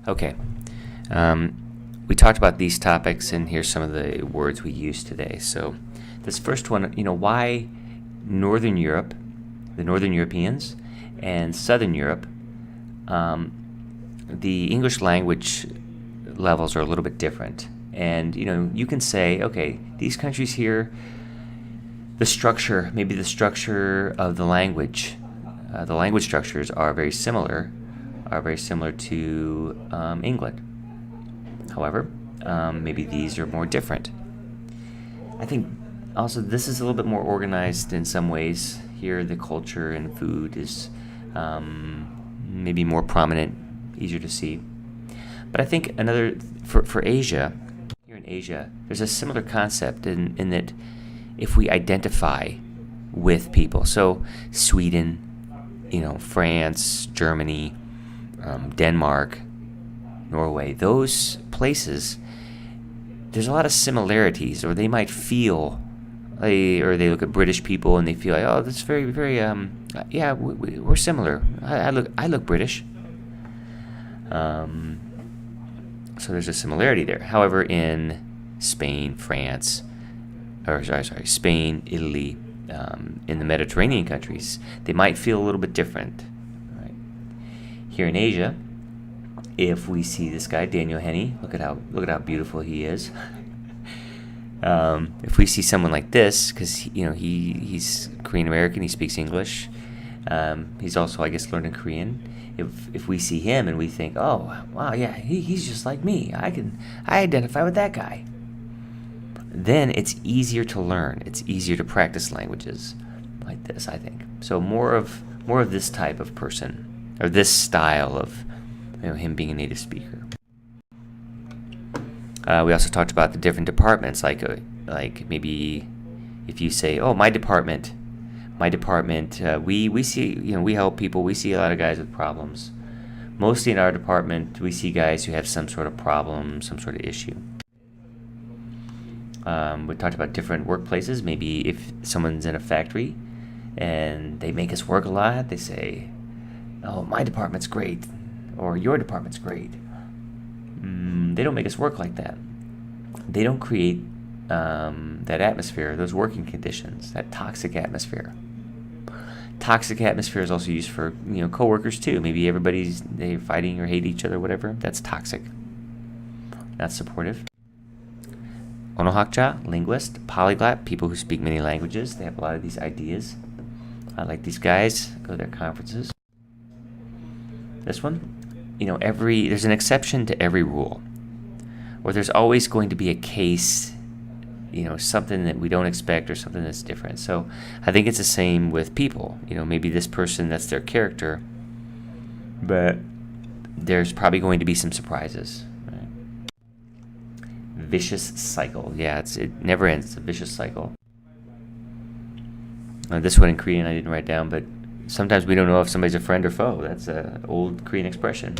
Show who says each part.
Speaker 1: Okay. Um, we talked about these topics, and here's some of the words we use today. So, this first one, why Northern Europe, the Northern Europeans, and Southern Europe, um, the English language levels are a little bit different. And, you can say, okay, these countries here, maybe the structure of the language structures are very similar to England. However, maybe these are more different. I think also this is a little bit more organized in some ways. Here, the culture and food is maybe more prominent, easier to see. But I think for Asia, here in Asia, there's a similar concept in that if we identify with people, so Sweden, France, Germany, Denmark, Norway, those places, there's a lot of similarities, or they might feel, or they look at British people and they feel like, oh, that's very, very, yeah, we're similar. I look British. So there's a similarity there. However, in Spain, Spain, Italy, in the Mediterranean countries, they might feel a little bit different. Right? Here in Asia, if we see this guy Daniel Henney, look at how beautiful he is. If we see someone like this, because he's Korean American, he speaks English. He's also, I guess, learning Korean. If we see him and we think, oh wow, yeah, he's just like me. I identify with that guy. Then it's easier to learn. It's easier to practice languages like this, I think. So more of this type of person, or this style of him being a native speaker. We also talked about the different departments, like maybe if you say, oh, my department, we see, we help people. We see a lot of guys with problems. Mostly in our department, we see guys who have some sort of problem, some sort of issue. We talked about different workplaces. Maybe if someone's in a factory and they make us work a lot, they say, oh, my department's great, or your department's great. They don't make us work like that. They don't create that atmosphere, those working conditions, that toxic atmosphere. Toxic atmosphere is also used for coworkers too. Maybe they're fighting or hate each other, whatever. That's toxic. Not supportive. Onohakcha, linguist. Polyglot, people who speak many languages. They have a lot of these ideas. I like these guys. Go to their conferences. This one, there's an exception to every rule, or there's always going to be a case, something that we don't expect or something that's different. So I think it's the same with people. Maybe this person, that's their character, but there's probably going to be some surprises. Right? Vicious cycle. Yeah, it never ends. It's a vicious cycle. This one in Korean I didn't write down, but sometimes we don't know if somebody's a friend or foe. That's an old Korean expression.